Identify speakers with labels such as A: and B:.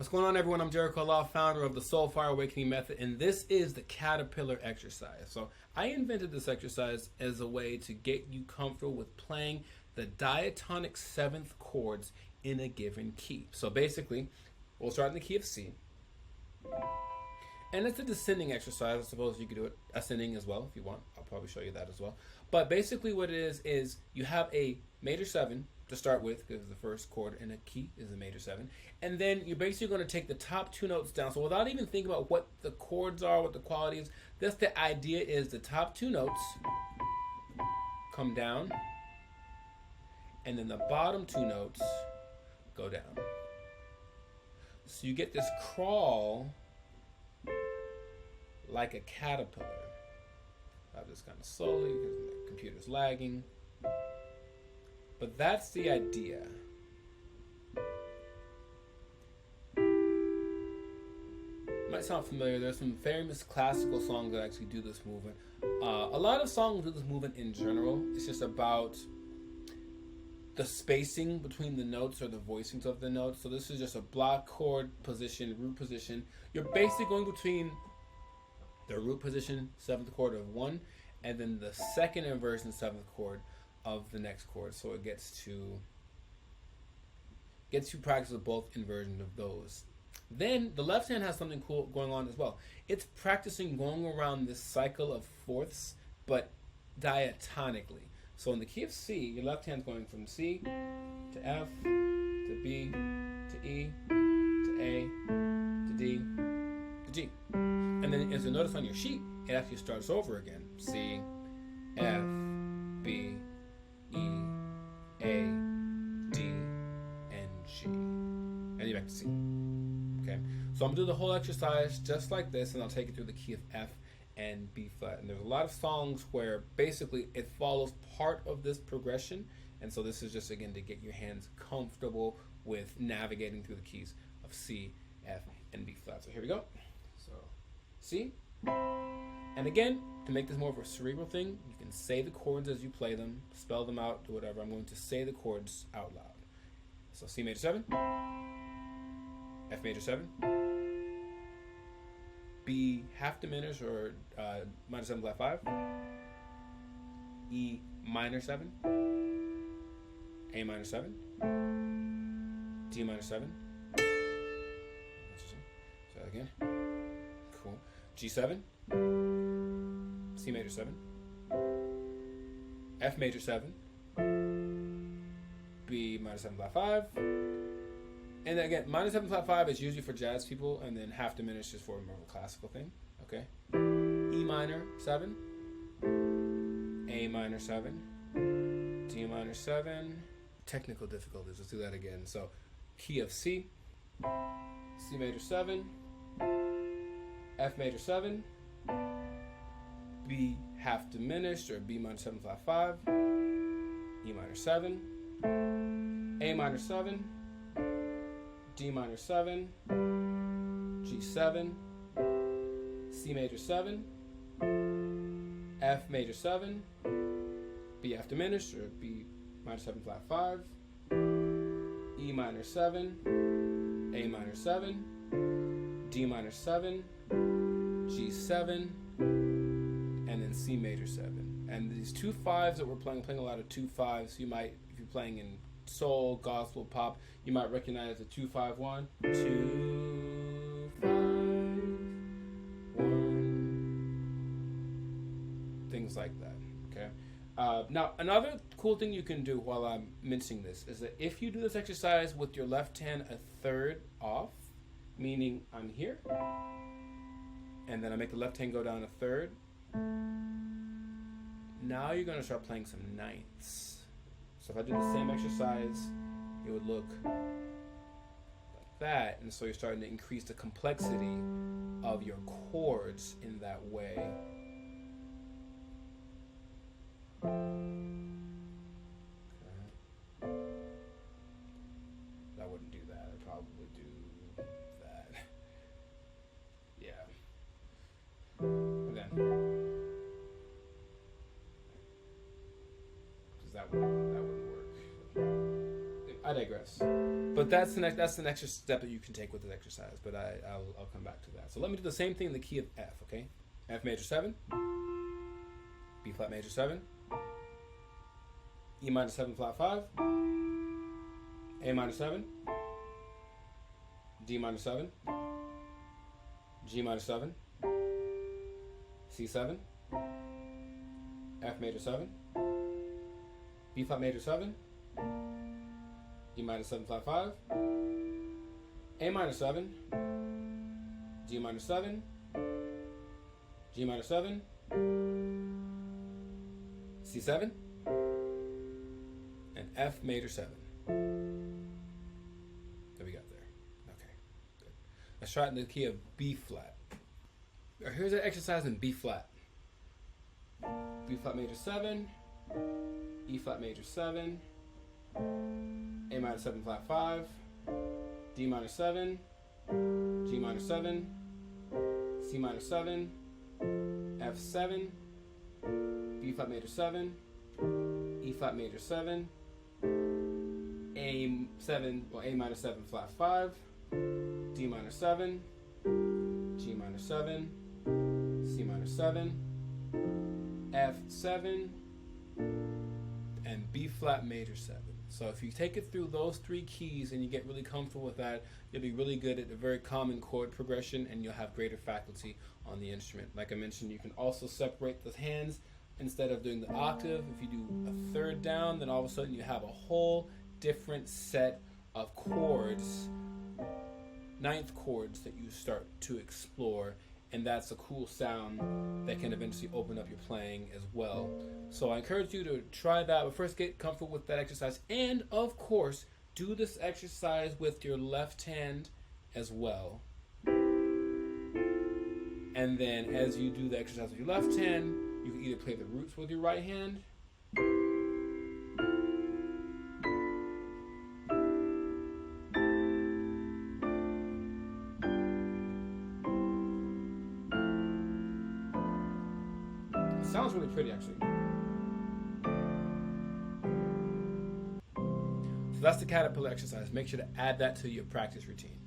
A: What's going on, everyone? I'm Jericho Law, founder of the Soulfire Awakening Method, and this is the Caterpillar exercise. So I invented this exercise as a way to get you comfortable with playing the diatonic seventh chords in a given key. So basically, we'll start in the key of C. And it's a descending exercise. I suppose you could do it ascending as well if you want. I'll probably show you that as well. But basically what it is you have a major 7 to start with, because the first chord in a key is a major 7. And then you're basically going to take the top 2 notes down. So without even thinking about what the chords are, what the quality is, that's the idea is the top 2 notes come down, and then the bottom 2 notes go down. So you get this crawl like a caterpillar. I'll just kind of slowly, because the computer's lagging. But that's the idea. Might sound familiar. There's some famous classical songs that actually do this movement. A lot of songs do this movement in general. It's just about the spacing between the notes or the voicings of the notes. So this is just a block chord position, root position. You're basically going between the root position, 7th chord of 1, and then the second inversion 7th chord of the next chord. So it gets you practice with both inversions of those. Then the left hand has something cool going on as well. It's practicing going around this cycle of fourths, but diatonically. So in the key of C, your left hand's going from C to F to B to E to A to D to G. And then as you notice on your sheet, it actually starts over again. C, F, B, E, A, D, and G. And you're back to C. Okay? So I'm going to do the whole exercise just like this, and I'll take you through the key of F and B flat. And there's a lot of songs where basically it follows part of this progression. And so this is just, again, to get your hands comfortable with navigating through the keys of C, F, and B flat. So here we go. So C. And again, to make this more of a cerebral thing, you can say the chords as you play them, spell them out, do whatever. I'm going to say the chords out loud. So C major 7, F major 7, B half diminished or minor 7 flat 5, E minor 7, A minor 7, D minor 7. Say that again. Cool. G7, C major 7, F major 7, B minor 7 flat 5, and then again, minor 7 flat 5 is usually for jazz people, and then half diminished is for more of a classical thing. Okay. E minor 7, A minor 7, D minor 7. Technical difficulties. Let's do that again. So, key of C, C major 7. F major 7, B half diminished or B minor 7 flat 5, E minor 7, A minor 7, D minor 7, G7, C major 7, F major 7, B half diminished or B minor 7 flat 5, E minor 7, A minor 7, D minor 7, G7, and then C major 7. And these 2 5s that we're playing a lot of 2 5s. You might, if you're playing in soul, gospel, pop, you might recognize the 2 5 1, 2 5 1, things like that. Okay. Now another cool thing you can do while I'm mentioning this is that if you do this exercise with your left hand a third off, meaning I'm here, and then I make the left hand go down a third. Now you're going to start playing some ninths. So if I do the same exercise, it would look like that. And so you're starting to increase the complexity of your chords in that way. Okay. I wouldn't do that. I'd probably do that. Yeah. And then, because that wouldn't work. I digress. But that's an extra step that you can take with this exercise. But I'll come back to that. So let me do the same thing in the key of F. Okay, F major 7, B flat major 7, E minor 7 flat 5, A minor 7, D minor 7, G minor 7, C7, F major 7, B flat major 7, E minor 7 flat 5, A minor 7, D minor 7, G minor 7, C7, and F major 7. That we got there. Okay, good. Let's try it in the key of B flat. Here's an exercise in B flat. B flat major 7, E flat major 7, A minor 7 flat 5, D minor 7, G minor 7, C minor 7, F7, B flat major 7, E flat major 7, A7 or A minor 7 flat 5, D minor 7, G minor 7, C minor 7, F7, and B flat major 7. So if you take it through those three keys and you get really comfortable with that, you'll be really good at a very common chord progression, and you'll have greater faculty on the instrument. Like I mentioned, you can also separate the hands. Instead of doing the octave, if you do a third down, then all of a sudden you have a whole different set of chords, ninth chords that you start to explore, and that's a cool sound that can eventually open up your playing as well. So I encourage you to try that, but first get comfortable with that exercise, and of course do this exercise with your left hand as well. And then as you do the exercise with your left hand, you can either play the roots with your right hand, it sounds really pretty actually. So that's the caterpillar exercise. Make sure to add that to your practice routine.